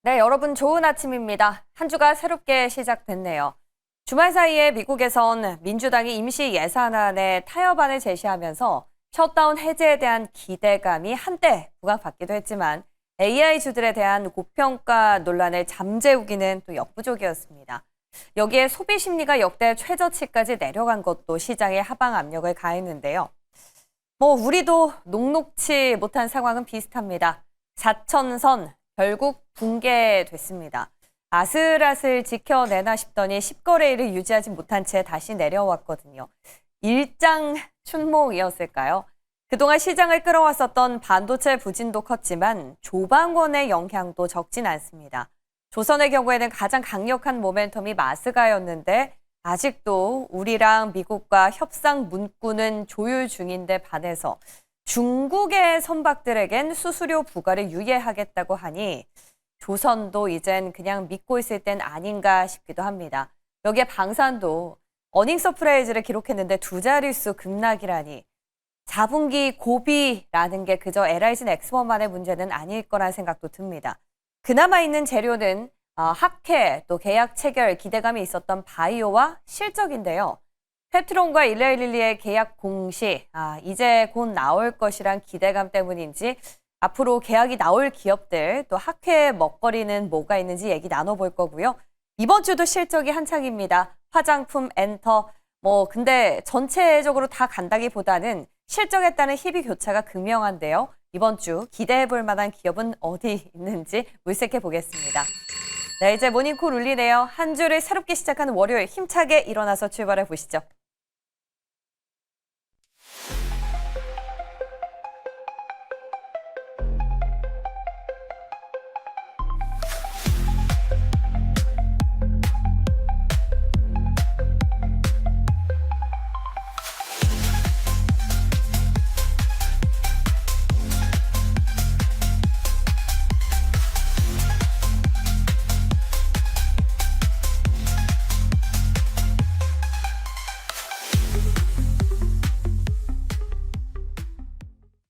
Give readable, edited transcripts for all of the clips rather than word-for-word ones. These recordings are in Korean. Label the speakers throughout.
Speaker 1: 네, 여러분 좋은 아침입니다. 한 주가 새롭게 시작됐네요. 주말 사이에 미국에선 민주당이 임시 예산안에 타협안을 제시하면서 셧다운 해제에 대한 기대감이 한때 부각받기도 했지만 AI주들에 대한 고평가 논란을 잠재우기는 또 역부족이었습니다. 여기에 소비 심리가 역대 최저치까지 내려간 것도 시장에 하방 압력을 가했는데요. 우리도 녹록치 못한 상황은 비슷합니다. 4천선 결국 붕괴됐습니다. 아슬아슬 지켜내나 싶더니 10거래일을 유지하지 못한 채 다시 내려왔거든요. 일장 춘몽이었을까요? 그동안 시장을 끌어왔었던 반도체 부진도 컸지만 조방원의 영향도 적진 않습니다. 조선의 경우에는 가장 강력한 모멘텀이 마스가였는데 아직도 우리랑 미국과 협상 문구는 조율 중인데 반해서 중국의 선박들에겐 수수료 부과를 유예하겠다고 하니 조선도 이젠 그냥 믿고 있을 땐 아닌가 싶기도 합니다. 여기에 방산도 어닝 서프라이즈를 기록했는데 두 자릿수 급락이라니 4분기 고비라는 게 그저 LIG 넥스원만의 문제는 아닐 거란 생각도 듭니다. 그나마 있는 재료는 학회 또 계약 체결 기대감이 있었던 바이오와 실적인데요. 페트론과 일레일리의 계약 공시, 이제 곧 나올 것이란 기대감 때문인지 앞으로 계약이 나올 기업들 또 학회 먹거리는 뭐가 있는지 얘기 나눠볼 거고요. 이번 주도 실적이 한창입니다. 화장품, 엔터, 근데 전체적으로 다 간다기보다는 실적에 따른 희비 교차가 극명한데요. 이번 주 기대해볼 만한 기업은 어디 있는지 물색해 보겠습니다. 네, 이제 모닝콜 울리네요. 한 주를 새롭게 시작하는 월요일 힘차게 일어나서 출발해 보시죠.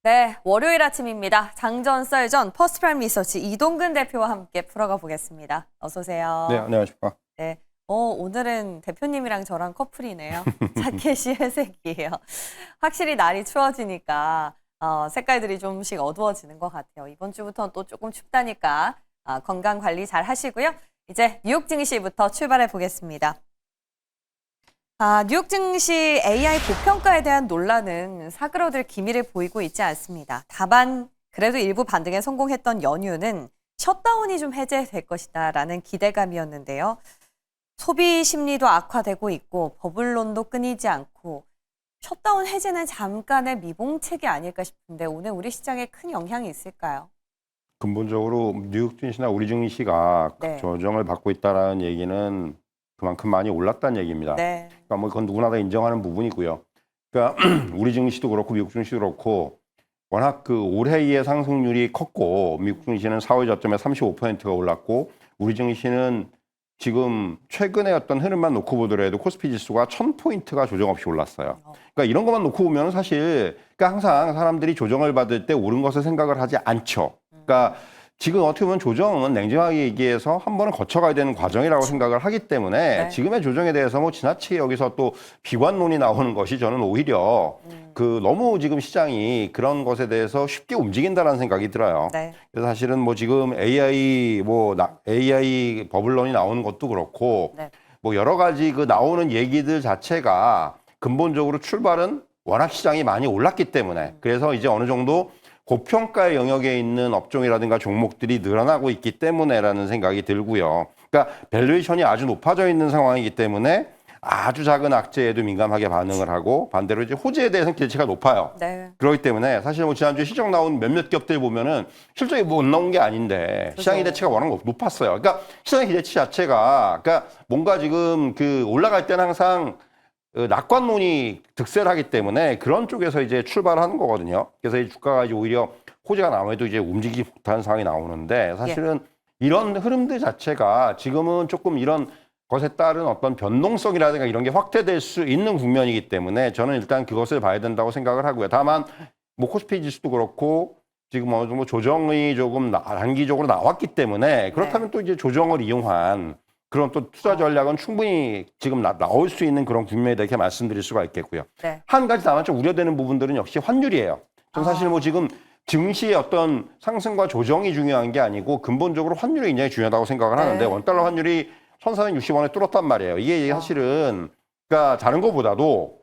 Speaker 1: 네, 월요일 아침입니다. 장전, 썰전, 퍼스트프라임 리서치 이동근 대표와 함께 풀어가 보겠습니다. 어서 오세요.
Speaker 2: 네, 안녕하십니까.
Speaker 1: 네, 오늘은 대표님이랑 저랑 커플이네요. 자켓이 회색이에요. 확실히 날이 추워지니까 색깔들이 좀씩 어두워지는 것 같아요. 이번 주부터는 또 조금 춥다니까 건강 관리 잘 하시고요. 이제 뉴욕 증시부터 출발해 보겠습니다. 뉴욕 증시 AI 고평가에 대한 논란은 사그러들 기미를 보이고 있지 않습니다. 다만 그래도 일부 반등에 성공했던 연유는 셧다운이 좀 해제될 것이다라는 기대감이었는데요. 소비 심리도 악화되고 있고 버블론도 끊이지 않고 셧다운 해제는 잠깐의 미봉책이 아닐까 싶은데 오늘 우리 시장에 큰 영향이 있을까요?
Speaker 2: 근본적으로 뉴욕 증시나 우리 증시가
Speaker 1: 네.
Speaker 2: 조정을 받고 있다는 얘기는 그만큼 많이 올랐다는 얘기입니다.
Speaker 1: 네.
Speaker 2: 그러니까 그건 누구나 다 인정하는 부분이고요. 그러니까 우리 증시도 그렇고 미국 증시도 그렇고 워낙 그 올해의 상승률이 컸고 미국 증시는 4월 저점에 35%가 올랐고 우리 증시는 지금 최근에 어떤 흐름만 놓고 보더라도 코스피 지수가 1000포인트가 조정 없이 올랐어요. 그러니까 이런 것만 놓고 보면 사실 그러니까 항상 사람들이 조정을 받을 때 옳은 것을 생각을 하지 않죠. 그러니까 지금 어떻게 보면 조정은 냉정하게 얘기해서 한 번은 거쳐가야 되는 과정이라고 생각을 하기 때문에
Speaker 1: 네.
Speaker 2: 지금의 조정에 대해서 지나치게 여기서 또 비관론이 나오는 것이 저는 오히려 너무 지금 시장이 그런 것에 대해서 쉽게 움직인다는 생각이 들어요.
Speaker 1: 네.
Speaker 2: 그래서 사실은 지금 AI 버블론이 나오는 것도 그렇고
Speaker 1: 네.
Speaker 2: 여러 가지 그 나오는 얘기들 자체가 근본적으로 출발은 워낙 시장이 많이 올랐기 때문에 그래서 이제 어느 정도 고평가의 영역에 있는 업종이라든가 종목들이 늘어나고 있기 때문에라는 생각이 들고요. 그러니까 밸류에이션이 아주 높아져 있는 상황이기 때문에 아주 작은 악재에도 민감하게 반응을 하고 반대로 이제 호재에 대해서는 기대치가 높아요.
Speaker 1: 네.
Speaker 2: 그렇기 때문에 사실 지난주에 실적 나온 몇몇 기업들 보면은 실적이 못 나온 게 아닌데
Speaker 1: 그렇죠.
Speaker 2: 시장 기대치가 워낙 높았어요. 그러니까 시장의 기대치 자체가 그러니까 뭔가 지금 올라갈 때는 항상 낙관론이 득세를 하기 때문에 그런 쪽에서 이제 출발하는 거거든요. 그래서 이 주가가 이제 오히려 호재가 나오면도 이제 움직이지 못하는 상황이 나오는데 사실은 이런 흐름들 자체가 지금은 조금 이런 것에 따른 어떤 변동성이라든가 이런 게 확대될 수 있는 국면이기 때문에 저는 일단 그것을 봐야 된다고 생각을 하고요. 다만 코스피 지수도 그렇고 지금 어느 정도 조정이 조금 단기적으로 나왔기 때문에 그렇다면 또 이제 조정을 이용한 그런 또 투자 전략은 충분히 지금 나올 수 있는 그런 국면이다 이렇게 말씀드릴 수가 있겠고요.
Speaker 1: 네.
Speaker 2: 한 가지 다만 좀 우려되는 부분들은 역시 환율이에요. 좀 사실 뭐 지금 증시의 어떤 상승과 조정이 중요한 게 아니고 근본적으로 환율이 굉장히 중요하다고 생각을 하는데 원달러 환율이 1,460원에 뚫었단 말이에요. 이게 사실은 그러니까 다른 것보다도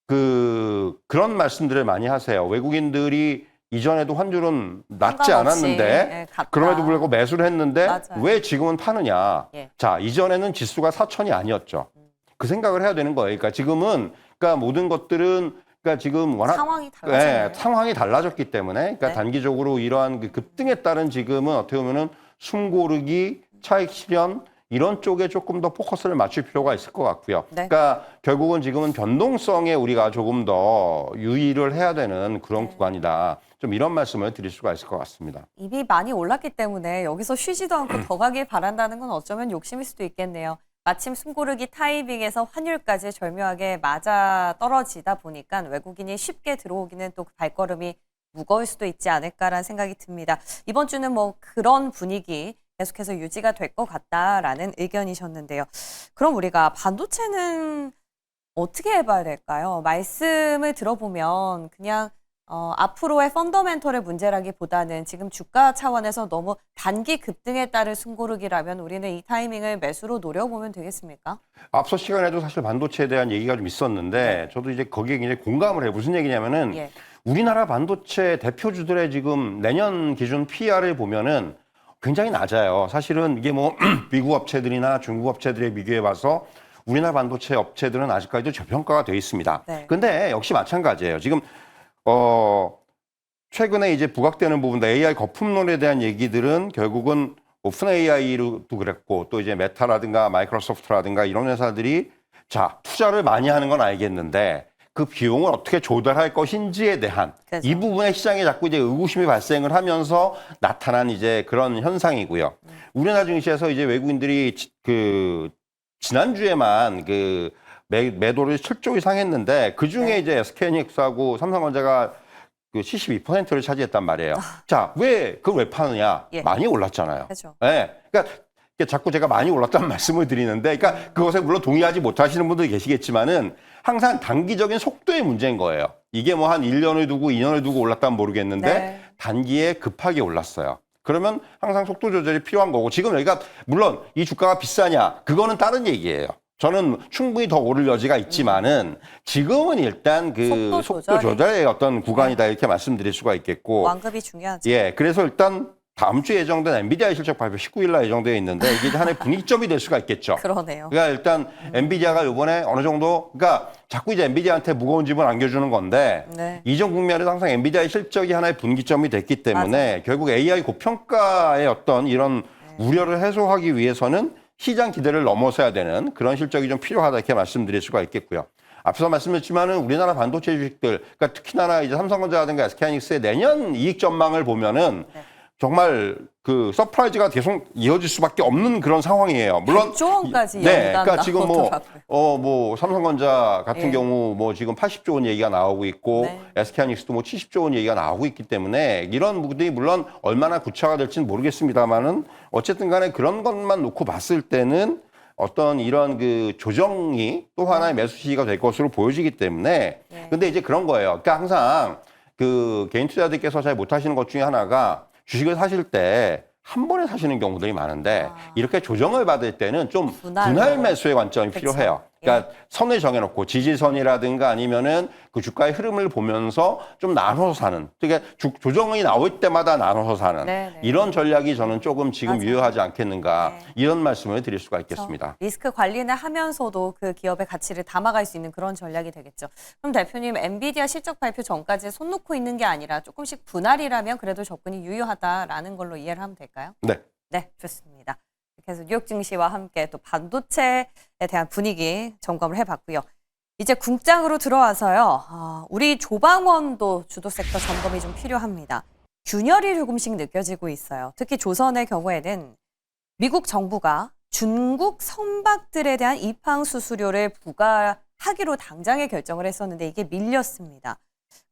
Speaker 2: 그런 말씀들을 많이 하세요. 외국인들이 이전에도 환율은 낮지 않았는데 그럼에도 불구하고 매수를 했는데
Speaker 1: 맞아요.
Speaker 2: 왜 지금은 파느냐.
Speaker 1: 예.
Speaker 2: 자, 이전에는 지수가 4,000이 아니었죠. 그 생각을 해야 되는 거예요. 그러니까 지금은 그러니까 모든 것들은 그러니까 지금 워낙
Speaker 1: 상황이 달라졌네요.
Speaker 2: 상황이 달라졌기 때문에 그러니까
Speaker 1: 네.
Speaker 2: 단기적으로 이러한 그 급등에 따른 지금은 어떻게 보면은 숨고르기, 차익 실현 이런 쪽에 조금 더 포커스를 맞출 필요가 있을 것 같고요.
Speaker 1: 네.
Speaker 2: 그러니까 결국은 지금은 변동성에 우리가 조금 더 유의를 해야 되는 그런 구간이다. 좀 이런 말씀을 드릴 수가 있을 것 같습니다.
Speaker 1: 이미 많이 올랐기 때문에 여기서 쉬지도 않고 더 가길 바란다는 건 어쩌면 욕심일 수도 있겠네요. 마침 숨고르기 타이밍에서 환율까지 절묘하게 맞아 떨어지다 보니까 외국인이 쉽게 들어오기는 또 발걸음이 무거울 수도 있지 않을까라는 생각이 듭니다. 이번 주는 뭐 그런 분위기 계속해서 유지가 될 것 같다라는 의견이셨는데요. 그럼 우리가 반도체는 어떻게 해봐야 될까요? 말씀을 들어보면 그냥 앞으로의 펀더멘털의 문제라기보다는 지금 주가 차원에서 너무 단기 급등에 따른 숨고르기라면 우리는 이 타이밍을 매수로 노려보면 되겠습니까?
Speaker 2: 앞서 시간에도 사실 반도체에 대한 얘기가 좀 있었는데 저도 이제 거기에 굉장히 공감을 해요. 무슨 얘기냐면은
Speaker 1: 예.
Speaker 2: 우리나라 반도체 대표주들의 지금 내년 기준 PR을 보면은 굉장히 낮아요. 사실은 이게 뭐 미국 업체들이나 중국 업체들에 비교해 봐서 우리나라 반도체 업체들은 아직까지도 저평가가 되어 있습니다.
Speaker 1: 네.
Speaker 2: 근데 역시 마찬가지예요. 지금 최근에 이제 부각되는 부분도 AI 거품론에 대한 얘기들은 결국은 오픈 AI로도 그랬고 또 이제 메타라든가 마이크로소프트라든가 이런 회사들이 자, 투자를 많이 하는 건 알겠는데 그 비용을 어떻게 조달할 것인지에 대한
Speaker 1: 그렇죠.
Speaker 2: 이 부분에 시장에 자꾸 이제 의구심이 발생을 하면서 나타난 이제 그런 현상이고요. 우리나라 증시에서 이제 외국인들이 지난주에만 매도를 7조 이상 했는데 그 중에 이제 SK하이닉스하고 삼성전자가 72%를 차지했단 말이에요. 자, 그걸 왜 파느냐?
Speaker 1: 예.
Speaker 2: 많이 올랐잖아요.
Speaker 1: 그렇죠.
Speaker 2: 네. 그러니까 자꾸 제가 많이 올랐다는 말씀을 드리는데, 그러니까 그것에 물론 동의하지 못하시는 분들이 계시겠지만은 항상 단기적인 속도의 문제인 거예요. 이게 뭐 한 1년을 두고 2년을 두고 올랐다면 모르겠는데
Speaker 1: 네.
Speaker 2: 단기에 급하게 올랐어요. 그러면 항상 속도 조절이 필요한 거고 지금 여기가 물론 이 주가가 비싸냐? 그거는 다른 얘기예요. 저는 충분히 더 오를 여지가 있지만은 지금은 일단 속도 조절의 어떤 구간이다 이렇게 말씀드릴 수가 있겠고
Speaker 1: 완급이 중요하죠.
Speaker 2: 예, 그래서 일단 다음 주에 예정된 엔비디아의 실적 발표 19일 날 예정되어 있는데 이게 하나의 분기점이 될 수가 있겠죠.
Speaker 1: 그러네요.
Speaker 2: 그러니까 일단 엔비디아가 이번에 어느 정도 그러니까 자꾸 이제 엔비디아한테 무거운 짐을 안겨주는 건데
Speaker 1: 네.
Speaker 2: 이전 국면에서 항상 엔비디아의 실적이 하나의 분기점이 됐기 때문에 결국 AI 고평가의 어떤 이런 우려를 해소하기 위해서는 시장 기대를 넘어서야 되는 그런 실적이 좀 필요하다 이렇게 말씀드릴 수가 있겠고요. 앞서 말씀드렸지만은 우리나라 반도체 주식들, 그러니까 특히나 이제 삼성전자라든가 SK하이닉스의 내년 이익 전망을 보면은 정말 서프라이즈가 계속 이어질 수밖에 없는 그런 상황이에요. 물론
Speaker 1: 100조 원까지
Speaker 2: 네,
Speaker 1: 연간
Speaker 2: 그러니까 지금
Speaker 1: 나오더라고요.
Speaker 2: 삼성전자 같은
Speaker 1: 예.
Speaker 2: 경우 뭐 지금 80조 원 얘기가 나오고 있고
Speaker 1: 네.
Speaker 2: SK하이닉스도 뭐 70조 원 얘기가 나오고 있기 때문에 이런 부분들이 물론 얼마나 구체화가 될지는 모르겠습니다만은 어쨌든 간에 그런 것만 놓고 봤을 때는 어떤 이런 조정이 또 하나의 매수 시기가 될 것으로 보여지기 때문에 근데 이제 그런 거예요. 그러니까 항상 개인 투자자들께서 잘 못하시는 것 중에 하나가 주식을 사실 때 한 번에 사시는 경우들이 많은데 이렇게 조정을 받을 때는 좀 분할 매수의 관점이 필요해요. 그러니까 선을 정해놓고 지지선이라든가 아니면은 그 주가의 흐름을 보면서 좀 나눠서 사는. 그러니까 조정이 나올 때마다 나눠서 사는 이런 전략이 저는 조금 지금 유효하지 않겠는가 이런 말씀을 드릴 수가 있겠습니다.
Speaker 1: 리스크 관리를 하면서도 그 기업의 가치를 담아갈 수 있는 그런 전략이 되겠죠. 그럼 대표님 엔비디아 실적 발표 전까지 손 놓고 있는 게 아니라 조금씩 분할이라면 그래도 접근이 유효하다라는 걸로 이해를 하면 될까요?
Speaker 2: 네.
Speaker 1: 네, 좋습니다. 그래서 뉴욕 증시와 함께 또 반도체에 대한 분위기 점검을 해봤고요. 이제 궁장으로 들어와서요. 우리 조방원도 주도 섹터 점검이 좀 필요합니다. 균열이 조금씩 느껴지고 있어요. 특히 조선의 경우에는 미국 정부가 중국 선박들에 대한 입항 수수료를 부과하기로 당장에 결정을 했었는데 이게 밀렸습니다.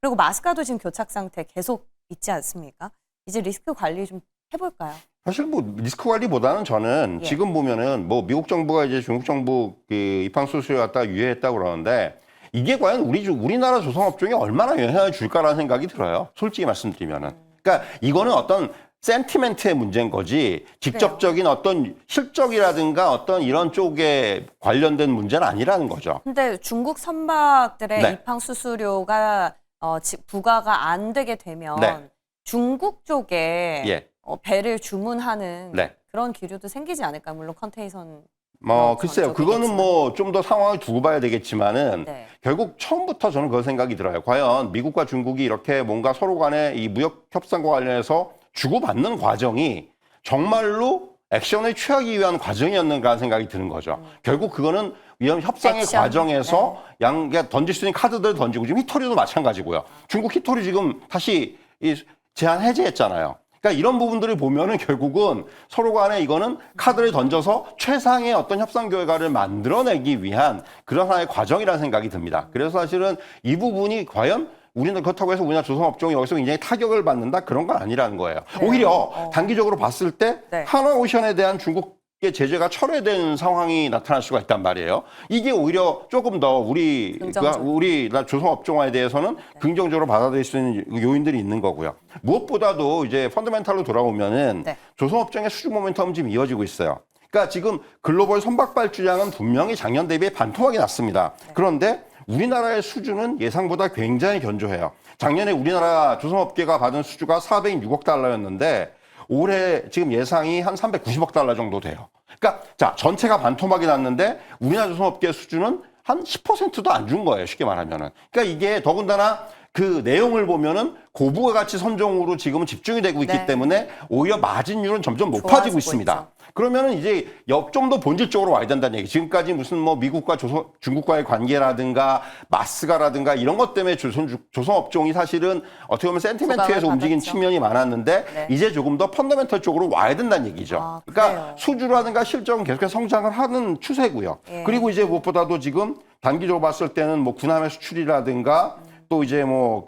Speaker 1: 그리고 마스카도 지금 교착 상태 계속 있지 않습니까? 이제 리스크 관리 좀 해볼까요?
Speaker 2: 사실 뭐 리스크 관리보다는 저는
Speaker 1: 예.
Speaker 2: 지금 보면은 뭐 미국 정부가 이제 중국 정부 그 입항 수수료 갖다 유예했다고 그러는데 이게 과연 우리나라 조선업종에 얼마나 영향을 줄까라는 생각이 들어요. 솔직히 말씀드리면은. 그러니까 이거는 어떤 센티멘트의 문제인 거지 직접적인 어떤 실적이라든가 어떤 이런 쪽에 관련된 문제는 아니라는 거죠.
Speaker 1: 근데 중국 선박들의
Speaker 2: 네.
Speaker 1: 입항 수수료가 부과가 안 되게 되면
Speaker 2: 네.
Speaker 1: 중국 쪽에
Speaker 2: 예.
Speaker 1: 배를 주문하는
Speaker 2: 네.
Speaker 1: 그런 기류도 생기지 않을까요? 물론 컨테이선
Speaker 2: 글쎄요. 그거는 뭐 좀 더 상황을 두고 봐야 되겠지만은
Speaker 1: 네.
Speaker 2: 결국 처음부터 저는 그런 생각이 들어요. 과연 미국과 중국이 이렇게 뭔가 서로 간에 이 무역 협상과 관련해서 주고받는 과정이 정말로 액션을 취하기 위한 과정이었는가 하는 생각이 드는 거죠. 결국 그거는 이런 협상의
Speaker 1: 액션.
Speaker 2: 과정에서 양게 던질 수 있는 카드들을 던지고 지금 히토리도 마찬가지고요. 중국 히토리 지금 다시 제한 해제했잖아요. 그러니까 이런 부분들을 보면은 결국은 서로 간에 이거는 카드를 던져서 최상의 어떤 협상 결과를 만들어내기 위한 그런 하나의 과정이라는 생각이 듭니다. 그래서 사실은 이 부분이 과연 우리는 그렇다고 해서 우리나라 조선업종이 여기서 굉장히 타격을 받는다 그런 건 아니라는 거예요.
Speaker 1: 네.
Speaker 2: 오히려 단기적으로 봤을 때
Speaker 1: 네.
Speaker 2: 하나오션에 대한 중국의 제재가 철회된 상황이 나타날 수가 있단 말이에요. 이게 오히려 조금 더 우리나라 조선업종화에 대해서는 긍정적으로 받아들일 수 있는 요인들이 있는 거고요. 무엇보다도 이제 펀더멘탈로 돌아오면은
Speaker 1: 네.
Speaker 2: 조선업종의 수주 모멘텀은 지금 이어지고 있어요. 그러니까 지금 글로벌 선박 발주량은 분명히 작년 대비에 반토막이 났습니다. 그런데 우리나라의 수주는 예상보다 굉장히 견조해요. 작년에 우리나라 조선업계가 받은 수주가 406억 달러였는데 올해 지금 예상이 한 390억 달러 정도 돼요. 그러니까 자 전체가 반토막이 났는데 우리나라 조선업계 수주는 한 10%도 안 준 거예요. 쉽게 말하면은. 그러니까 이게 더군다나 그 내용을 보면은 고부가 가치 선종으로 지금은 집중이 되고 있기
Speaker 1: 네.
Speaker 2: 때문에 오히려 마진율은 점점 높아지고
Speaker 1: 좋아지고
Speaker 2: 있습니다.
Speaker 1: 있죠.
Speaker 2: 그러면은 이제 좀 더 본질적으로 와야 된다는 얘기. 지금까지 무슨 뭐 미국과 중국과의 관계라든가 마스가라든가 이런 것 때문에 조선업종이 사실은 어떻게 보면 센티멘트에서
Speaker 1: 부각을
Speaker 2: 움직인
Speaker 1: 받았죠.
Speaker 2: 측면이 많았는데
Speaker 1: 네.
Speaker 2: 이제 조금 더 펀더멘털 쪽으로 와야 된다는 얘기죠.
Speaker 1: 아,
Speaker 2: 그러니까
Speaker 1: 그래요.
Speaker 2: 수주라든가 실적은 계속해서 성장을 하는 추세고요.
Speaker 1: 예.
Speaker 2: 그리고 이제 무엇보다도 지금 단기적으로 봤을 때는 뭐 군함의 수출이라든가 또 이제 뭐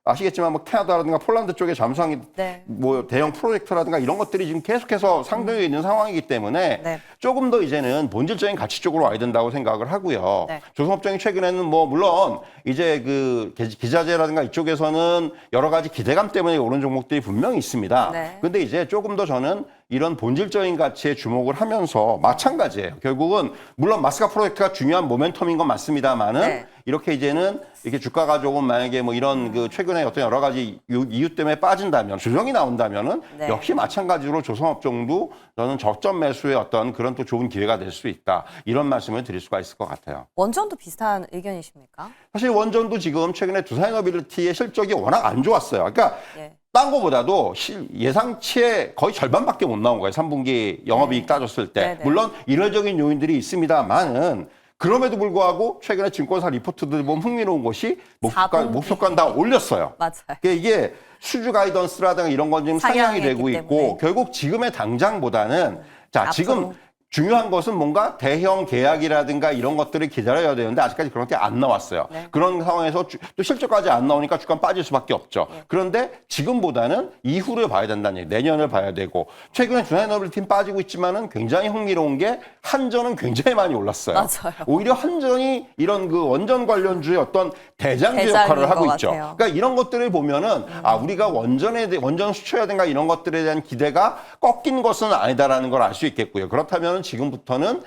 Speaker 2: 아시겠지만 뭐 캐나다라든가 폴란드 쪽에 잠수함이
Speaker 1: 네.
Speaker 2: 뭐 대형 프로젝트라든가 이런 것들이 지금 계속해서 상당히 있는 상황이기 때문에
Speaker 1: 네.
Speaker 2: 조금 더 이제는 본질적인 가치 쪽으로 와야 된다고 생각을 하고요.
Speaker 1: 네.
Speaker 2: 조선업종이 최근에는 뭐 물론 이제 그 기자재라든가 이쪽에서는 여러 가지 기대감 때문에 오른 종목들이 분명히 있습니다.
Speaker 1: 네.
Speaker 2: 근데 이제 조금 더 저는 이런 본질적인 가치에 주목을 하면서 마찬가지예요. 결국은 물론 마스카 프로젝트가 중요한 모멘텀인 건 맞습니다만은
Speaker 1: 네.
Speaker 2: 이렇게 이제는 이렇게 주가가 조금 만약에 뭐 이런 그 최근에 어떤 여러 가지 이유 때문에 빠진다면 조정이 나온다면은
Speaker 1: 네.
Speaker 2: 역시 마찬가지로 조선업종도 저는 저점 매수의 어떤 그런 또 좋은 기회가 될 수 있다. 이런 말씀을 드릴 수가 있을 것 같아요.
Speaker 1: 원전도 비슷한 의견이십니까?
Speaker 2: 사실 원전도 지금 최근에 두산에너빌리티의 실적이 워낙 안 좋았어요. 그러니까
Speaker 1: 예.
Speaker 2: 딴 거보다도 예상치의 거의 절반밖에 못 나온 거예요. 3분기 영업이익 따졌을 때.
Speaker 1: 네네.
Speaker 2: 물론 일회적인 요인들이 있습니다만은 그럼에도 불구하고 최근에 증권사 리포트들 보면 흥미로운 것이 목표가는 다 올렸어요.
Speaker 1: 맞아요.
Speaker 2: 그러니까 이게 수주 가이던스라든가 이런 건 지금 상향이
Speaker 1: 상향했기
Speaker 2: 되고 있고
Speaker 1: 때문에.
Speaker 2: 결국 지금의 당장보다는 자
Speaker 1: 앞으로.
Speaker 2: 지금 중요한 것은 뭔가 대형 계약이라든가 이런 것들을 기다려야 되는데 아직까지 그런 게 안 나왔어요.
Speaker 1: 네.
Speaker 2: 그런 상황에서 또 실적까지 안 나오니까 주가 빠질 수밖에 없죠. 그런데 지금보다는 이후를 봐야 된다는 얘기, 내년을 봐야 되고 최근에 두산에너빌리티는 빠지고 있지만은 굉장히 흥미로운 게 한전은 굉장히 많이 올랐어요.
Speaker 1: 맞아요.
Speaker 2: 오히려 한전이 이런 그 원전 관련주의 어떤 대장주
Speaker 1: 대장인
Speaker 2: 역할을 하고
Speaker 1: 것
Speaker 2: 있죠.
Speaker 1: 같아요.
Speaker 2: 그러니까 이런 것들을 보면은 우리가 원전 수출이라든가 이런 것들에 대한 기대가 꺾인 것은 아니다라는 걸 알 수 있겠고요. 그렇다면 지금부터는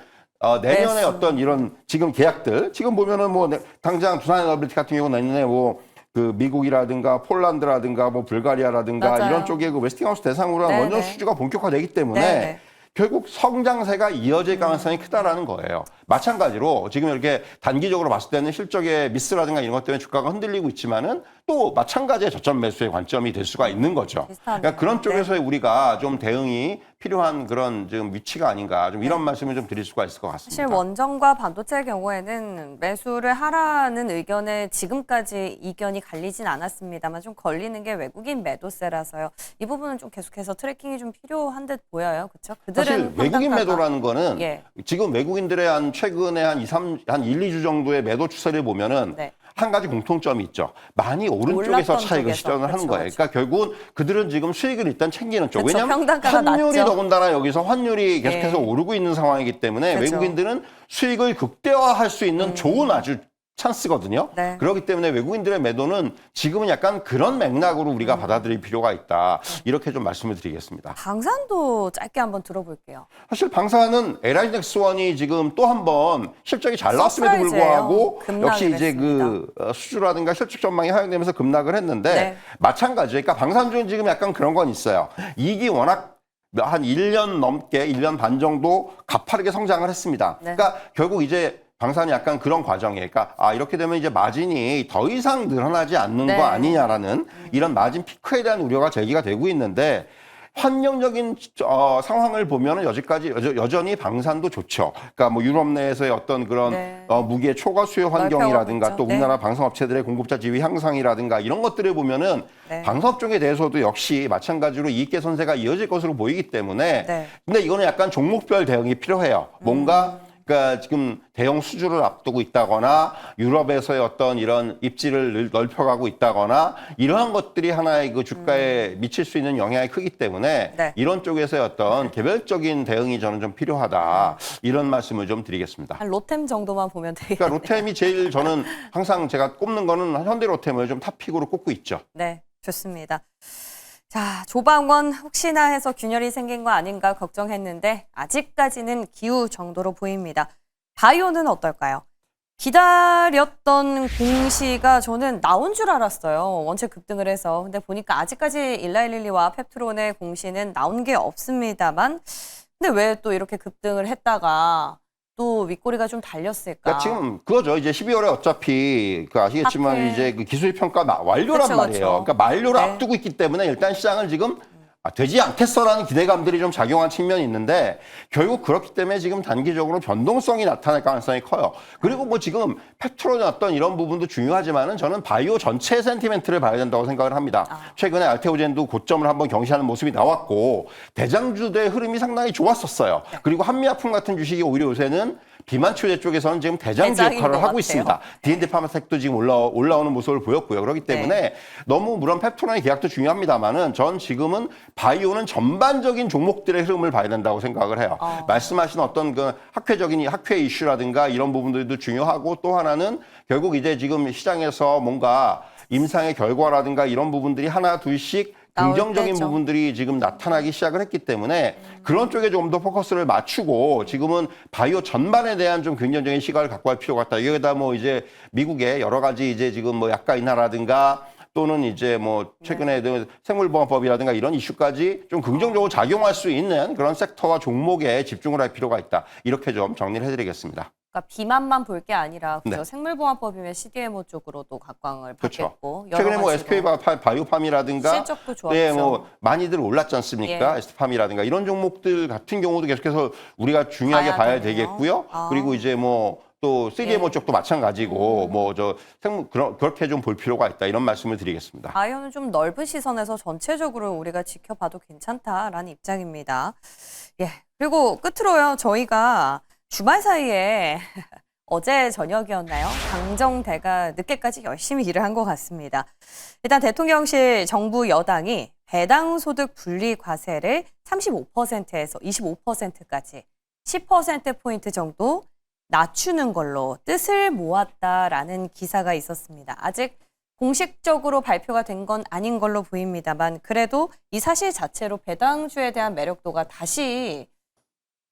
Speaker 2: 내년에
Speaker 1: 매수.
Speaker 2: 어떤 이런 지금 계약들 지금 보면은 뭐 당장 두산에너빌리티 같은 경우는 내년에 뭐 그 미국이라든가 폴란드라든가 뭐 불가리아라든가
Speaker 1: 맞아요.
Speaker 2: 이런 쪽에 그 웨스팅하우스 대상으로 한
Speaker 1: 네네.
Speaker 2: 원전 수주가 본격화되기 때문에
Speaker 1: 네네.
Speaker 2: 결국 성장세가 이어질 가능성이 크다라는 거예요. 마찬가지로 지금 이렇게 단기적으로 봤을 때는 실적의 미스라든가 이런 것 때문에 주가가 흔들리고 있지만은 또 마찬가지의 저점 매수의 관점이 될 수가 있는 거죠.
Speaker 1: 비슷하네요.
Speaker 2: 그러니까 그런
Speaker 1: 네.
Speaker 2: 쪽에서의 우리가 좀 대응이 필요한 그런 지금 위치가 아닌가 좀 이런 말씀을 좀 드릴 수가 있을 것 같습니다.
Speaker 1: 사실 원전과 반도체의 경우에는 매수를 하라는 의견에 지금까지 이견이 갈리진 않았습니다만 좀 걸리는 게 외국인 매도세라서요. 이 부분은 좀 계속해서 트래킹이 좀 필요한 듯 보여요. 그렇죠?
Speaker 2: 사실 외국인 매도라는 거는
Speaker 1: 예.
Speaker 2: 지금 외국인들의 한 최근에 한 1, 2주 정도의 매도 추세를 보면은
Speaker 1: 네.
Speaker 2: 한 가지 공통점이 있죠. 많이 오른쪽에서
Speaker 1: 올랐던
Speaker 2: 차익을
Speaker 1: 쪽에서.
Speaker 2: 실현을 하는
Speaker 1: 그쵸,
Speaker 2: 거예요.
Speaker 1: 그쵸.
Speaker 2: 그러니까 결국은 그들은 지금 수익을 일단 챙기는 쪽.
Speaker 1: 그쵸,
Speaker 2: 왜냐하면
Speaker 1: 평단가가
Speaker 2: 환율이
Speaker 1: 낮죠.
Speaker 2: 더군다나 여기서 환율이 계속해서
Speaker 1: 예.
Speaker 2: 오르고 있는 상황이기 때문에
Speaker 1: 그쵸.
Speaker 2: 외국인들은 수익을 극대화할 수 있는 좋은 아주 찬스거든요.
Speaker 1: 네.
Speaker 2: 그렇기 때문에 외국인들의 매도는 지금은 약간 그런 맥락으로 우리가 받아들일 필요가 있다. 이렇게 좀 말씀을 드리겠습니다.
Speaker 1: 방산도 짧게 한번 들어볼게요.
Speaker 2: 사실 방사는 LI넥스원이 지금 또 한 번 실적이 잘 나왔음에도
Speaker 1: 서프라이즈예요.
Speaker 2: 불구하고
Speaker 1: 급락을
Speaker 2: 역시 이제
Speaker 1: 했습니다.
Speaker 2: 그 수주라든가 실적 전망이 하향되면서 급락을 했는데
Speaker 1: 네.
Speaker 2: 마찬가지예요. 그러니까 방산주는 지금 약간 그런 건 있어요. 이익이 워낙 한 1년 넘게 1년 반 정도 가파르게 성장을 했습니다.
Speaker 1: 네.
Speaker 2: 그러니까 결국 이제 방산이 약간 그런 과정이에요. 그러니까 이렇게 되면 이제 마진이 더 이상 늘어나지 않는
Speaker 1: 네.
Speaker 2: 거 아니냐라는 이런 마진 피크에 대한 우려가 제기가 되고 있는데 환경적인 상황을 보면은 여전히 방산도 좋죠. 그러니까 뭐 유럽 내에서의 어떤 그런
Speaker 1: 네.
Speaker 2: 무기의 초과 수요 환경이라든가
Speaker 1: 넓혀가고
Speaker 2: 또
Speaker 1: 있죠.
Speaker 2: 우리나라 방산업체들의 공급자 지위 향상이라든가 이런 것들을 보면은
Speaker 1: 네.
Speaker 2: 방산업 쪽에 대해서도 역시 마찬가지로 이익 개선세가 이어질 것으로 보이기 때문에
Speaker 1: 네.
Speaker 2: 근데 이거는 약간 종목별 대응이 필요해요. 뭔가 그러니까 지금 대형 수주를 앞두고 있다거나 유럽에서의 어떤 이런 입지를 넓혀가고 있다거나 이러한 것들이 하나의 그 주가에 미칠 수 있는 영향이 크기 때문에
Speaker 1: 네.
Speaker 2: 이런 쪽에서의 어떤 개별적인 대응이 저는 좀 필요하다. 이런 말씀을 좀 드리겠습니다.
Speaker 1: 한 로템 정도만 보면 되겠네요.
Speaker 2: 그러니까 로템이 제일 저는 항상 제가 꼽는 거는 현대로템을 좀 탑픽으로 꼽고 있죠.
Speaker 1: 네, 좋습니다. 자, 조방원 혹시나 해서 균열이 생긴 거 아닌가 걱정했는데 아직까지는 기우 정도로 보입니다. 바이오는 어떨까요? 기다렸던 공시가 저는 나온 줄 알았어요. 원체 급등을 해서. 근데 보니까 아직까지 일라일릴리와 펩트론의 공시는 나온 게 없습니다만 근데 왜 또 이렇게 급등을 했다가 또 윗꼬리가 좀 달렸을까?
Speaker 2: 그러니까 지금 그거죠. 이제 12월에 어차피 그 아시겠지만
Speaker 1: 하필.
Speaker 2: 이제 그 기술 평가 완료란
Speaker 1: 그쵸,
Speaker 2: 말이에요.
Speaker 1: 그쵸.
Speaker 2: 그러니까 만료를
Speaker 1: 네.
Speaker 2: 앞두고 있기 때문에 일단 시장을 지금 되지 않겠어라는 기대감들이 좀 작용한 측면이 있는데 결국 그렇기 때문에 지금 단기적으로 변동성이 나타날 가능성이 커요. 그리고 뭐 지금 페트롤의 어떤 이런 부분도 중요하지만은 저는 바이오 전체 센티멘트를 봐야 된다고 생각을 합니다. 최근에 알테오젠도 고점을 한번 경시하는 모습이 나왔고 대장주들의 흐름이 상당히 좋았었어요. 그리고 한미약품 같은 주식이 오히려 요새는 비만 치료제 쪽에서는 지금 대장주
Speaker 1: 대장인
Speaker 2: 역할을
Speaker 1: 것
Speaker 2: 하고
Speaker 1: 같아요.
Speaker 2: 있습니다. D&D 파마텍도 지금 올라오는 모습을 보였고요. 그렇기 때문에 너무 물론 펩토론의 계약도 중요합니다만은 전 지금은 바이오는 전반적인 종목들의 흐름을 봐야 된다고 생각을 해요. 말씀하신 어떤 그 학회 이슈라든가 이런 부분들도 중요하고 또 하나는 결국 이제 지금 시장에서 뭔가 임상의 결과라든가 이런 부분들이 하나 둘씩
Speaker 1: 나올
Speaker 2: 긍정적인
Speaker 1: 때죠.
Speaker 2: 부분들이 지금 나타나기 시작을 했기 때문에 그런 쪽에 좀 더 포커스를 맞추고 지금은 바이오 전반에 대한 좀 긍정적인 시각을 갖고 갈 필요가 있다. 여기다 뭐 이제 미국의 여러 가지 이제 지금 뭐 약가 인하라든가 또는 이제 뭐 최근에 생물보건법이라든가 이런 이슈까지 좀 긍정적으로 작용할 수 있는 그런 섹터와 종목에 집중을 할 필요가 있다. 이렇게 좀 정리를 해드리겠습니다.
Speaker 1: 그러니까 비만만 볼 게 아니라 그죠?
Speaker 2: 네.
Speaker 1: 생물보안법이면 CDMO 쪽으로도 각광을
Speaker 2: 그렇죠.
Speaker 1: 받겠고 여러
Speaker 2: 최근에 뭐
Speaker 1: 가지로.
Speaker 2: SK 바이오팜이라든가
Speaker 1: 실적도 좋았죠.
Speaker 2: 네, 뭐 많이들 올랐지 않습니까?
Speaker 1: 예.
Speaker 2: SK팜이라든가 이런 종목들 같은 경우도 계속해서 우리가 중요하게
Speaker 1: 봐야
Speaker 2: 봐야
Speaker 1: 되네요.
Speaker 2: 되겠고요.
Speaker 1: 아.
Speaker 2: 그리고 이제 뭐 또 CDMO
Speaker 1: 예.
Speaker 2: 쪽도 마찬가지고 뭐 저 그렇게 좀 볼 필요가 있다 이런 말씀을 드리겠습니다.
Speaker 1: 바이오는 좀 넓은 시선에서 전체적으로 우리가 지켜봐도 괜찮다라는 입장입니다. 예. 그리고 끝으로요. 저희가 주말 사이에 어제 저녁이었나요? 당정대가 늦게까지 열심히 일을 한 것 같습니다. 일단 대통령실 정부 여당이 배당소득 분리 과세를 35%에서 25%까지 10%포인트 정도 낮추는 걸로 뜻을 모았다라는 기사가 있었습니다. 아직 공식적으로 발표가 된 건 아닌 걸로 보입니다만 그래도 이 사실 자체로 배당주에 대한 매력도가 다시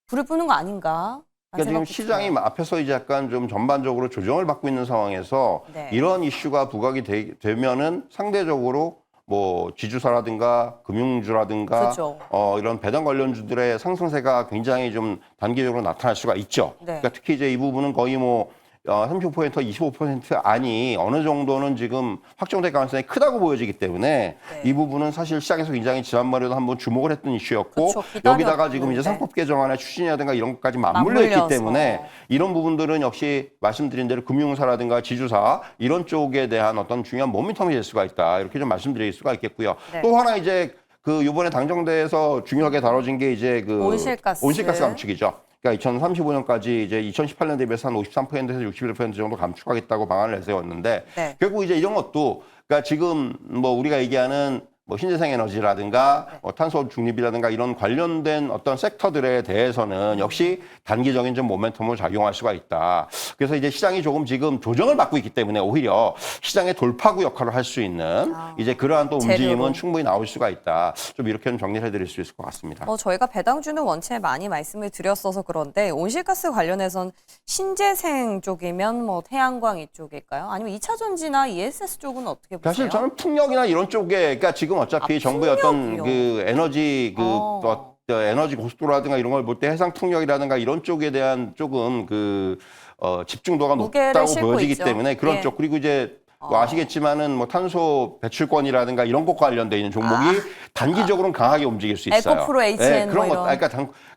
Speaker 1: 불을 끄는 거 아닌가?
Speaker 2: 그러니까 지금 시장이 앞에서 이제 약간 좀 전반적으로 조정을 받고 있는 상황에서
Speaker 1: 네.
Speaker 2: 이런 이슈가 부각이 되면은 상대적으로 뭐 지주사라든가 금융주라든가
Speaker 1: 그죠.
Speaker 2: 이런 배당 관련주들의 상승세가 굉장히 좀 단기적으로 나타날 수가 있죠.
Speaker 1: 네.
Speaker 2: 그러니까 특히 이제 이 부분은 거의 뭐 30%, 25% 안이 어느 정도는 지금 확정될 가능성이 크다고 보여지기 때문에
Speaker 1: 네.
Speaker 2: 이 부분은 사실 시장에서 굉장히 지난번에도 한번 주목을 했던 이슈였고
Speaker 1: 그쵸,
Speaker 2: 여기다가 지금 이제
Speaker 1: 기다렸는데.
Speaker 2: 상법 개정안의 추진이라든가 이런 것까지 맞물려
Speaker 1: 맞물려서.
Speaker 2: 있기 때문에 이런 부분들은 역시 말씀드린 대로 금융사라든가 지주사 이런 쪽에 대한 어떤 중요한 모멘텀이 될 수가 있다. 이렇게 좀 말씀드릴 수가 있겠고요.
Speaker 1: 네.
Speaker 2: 또 하나 이제 그 이번에 당정대에서 중요하게 다뤄진 게 이제 그
Speaker 1: 온실가스.
Speaker 2: 감축이죠. 그러니까 2035년까지 이제 2018년 대비해서 한 53%에서 61% 정도 감축하겠다고 방안을 내세웠는데
Speaker 1: 네.
Speaker 2: 결국 이제 이런 것도 그러니까 지금 뭐 우리가 얘기하는 뭐 신재생 에너지라든가 탄소 중립이라든가 이런 관련된 어떤 섹터들에 대해서는 역시 단기적인 좀 모멘텀을 작용할 수가 있다. 그래서 이제 시장이 조금 지금 조정을 받고 있기 때문에 오히려 시장의 돌파구 역할을 할 수 있는 이제 그러한 또 움직임은
Speaker 1: 재료로.
Speaker 2: 충분히 나올 수가 있다. 좀 이렇게 좀 정리를 해드릴 수 있을 것 같습니다.
Speaker 1: 저희가 배당주는 원체 많이 말씀을 드렸어서 그런데 온실가스 관련해선 신재생 쪽이면 뭐 태양광 이쪽일까요? 아니면 2차 전지나 ESS 쪽은 어떻게 보세요?
Speaker 2: 사실 저는 풍력이나 이런 쪽에 그러니까 지금 어차피 정부의 어떤
Speaker 1: 풍력이요?
Speaker 2: 그 에너지 에너지 고속도로라든가 이런 걸 볼 때 해상 풍력이라든가 이런 쪽에 대한 조금 집중도가
Speaker 1: 무게를
Speaker 2: 높다고
Speaker 1: 싣고
Speaker 2: 보여지기
Speaker 1: 있죠.
Speaker 2: 때문에 그런
Speaker 1: 예.
Speaker 2: 쪽 그리고 이제 뭐 아시겠지만은 뭐 탄소 배출권이라든가 이런 것과 관련돼 있는 종목이 단기적으로는 강하게 움직일 수 있어요.
Speaker 1: 에코프로, HN
Speaker 2: 그런
Speaker 1: 뭐
Speaker 2: 것,
Speaker 1: 이런.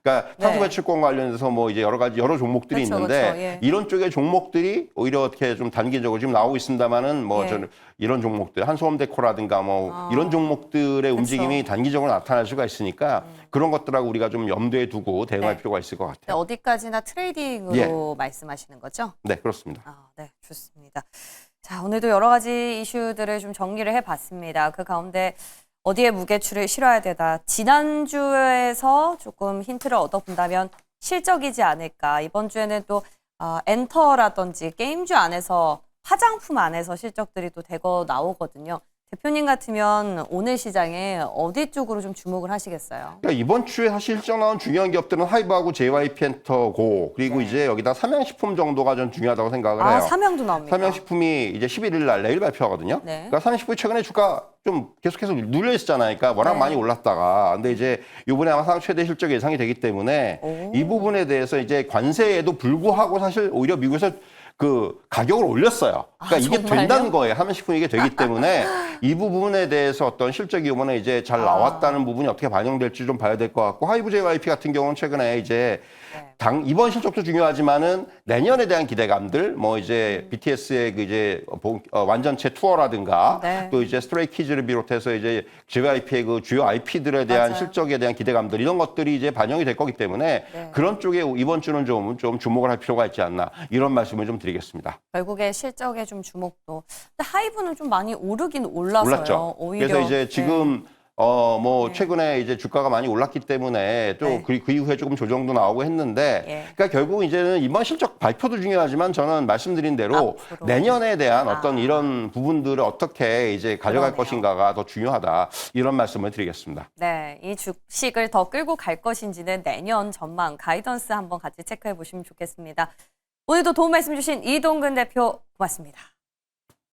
Speaker 2: 그러니까 탄소
Speaker 1: 네.
Speaker 2: 배출권 관련해서 뭐 이제 여러 종목들이
Speaker 1: 그렇죠,
Speaker 2: 있는데
Speaker 1: 그렇죠. 예.
Speaker 2: 이런 쪽의 종목들이 오히려 어떻게 좀 단기적으로 지금 나오고 있습니다만은 뭐
Speaker 1: 예.
Speaker 2: 저는 이런 종목들 한소홈데코라든가 뭐 이런 종목들의 움직임이 단기적으로 나타날 수가 있으니까 그런 것들하고 우리가 좀 염두에 두고 대응할
Speaker 1: 네.
Speaker 2: 필요가 있을 것
Speaker 1: 네,
Speaker 2: 같아요.
Speaker 1: 어디까지나 트레이딩으로
Speaker 2: 예.
Speaker 1: 말씀하시는 거죠?
Speaker 2: 네, 그렇습니다.
Speaker 1: 네, 좋습니다. 자, 오늘도 여러 가지 이슈들을 좀 정리를 해봤습니다. 그 가운데 어디에 무게추를 실어야 되다. 지난주에서 조금 힌트를 얻어본다면 실적이지 않을까. 이번 주에는 또 엔터라든지 게임주 안에서 화장품 안에서 실적들이 또 대거 나오거든요. 대표님 같으면 오늘 시장에 어디 쪽으로 좀 주목을 하시겠어요?
Speaker 2: 그러니까 이번 주에 사실 실적 나온 중요한 기업들은 하이브하고 JYP 엔터고 그리고
Speaker 1: 네.
Speaker 2: 이제 여기다 삼양식품 정도가 좀 중요하다고 생각을 해요.
Speaker 1: 삼양도 나옵니까?
Speaker 2: 삼양식품이 이제 11일 날 내일 발표하거든요.
Speaker 1: 네.
Speaker 2: 그러니까 삼양식품이 최근에 주가 좀 계속해서 눌려 있었잖아요. 그러니까 워낙
Speaker 1: 네.
Speaker 2: 많이 올랐다가 근데 이제 이번에 아마 사상 최대 실적 예상이 되기 때문에 이 부분에 대해서 이제 관세에도 불구하고 사실 오히려 미국에서 그 가격을 올렸어요. 그러니까 이게
Speaker 1: 정말요?
Speaker 2: 된다는 거예요. 삼양식품이 이게 되기 때문에 이 부분에 대해서 어떤 실적이 이번에 이제 잘 나왔다는 부분이 어떻게 반영될지 좀 봐야 될 것 같고 하이브 JYP 같은 경우는 최근에 이제 이번 실적도 중요하지만은 내년에 대한 기대감들 뭐 이제 BTS의 그 이제 완전체 투어라든가
Speaker 1: 네.
Speaker 2: 또 이제 스트레이키즈를 비롯해서 이제 JYP의 그 주요 IP들에 대한
Speaker 1: 맞아요.
Speaker 2: 실적에 대한 기대감들 이런 것들이 이제 반영이 될 거기 때문에
Speaker 1: 네.
Speaker 2: 그런 쪽에 이번 주는 좀 주목을 할 필요가 있지 않나 이런 말씀을 좀 드리겠습니다.
Speaker 1: 결국에 실적에 좀 주목도. 근데 하이브는 좀 많이 오르긴 올라서요.
Speaker 2: 올랐죠.
Speaker 1: 오히려.
Speaker 2: 그래서 이제 지금 뭐
Speaker 1: 네.
Speaker 2: 최근에 이제 주가가 많이 올랐기 때문에 또
Speaker 1: 네.
Speaker 2: 그 이후에 조금 조정도 나오고 했는데
Speaker 1: 예.
Speaker 2: 그러니까 결국 이제는 이번 실적 발표도 중요하지만 저는 말씀드린 대로
Speaker 1: 앞으로.
Speaker 2: 내년에 대한 어떤 이런 부분들을 어떻게 이제 가져갈
Speaker 1: 그러네요.
Speaker 2: 것인가가 더 중요하다 이런 말씀을 드리겠습니다.
Speaker 1: 네, 이 주식을 더 끌고 갈 것인지는 내년 전망 가이던스 한번 같이 체크해 보시면 좋겠습니다. 오늘도 도움 말씀 주신 이동근 대표 고맙습니다.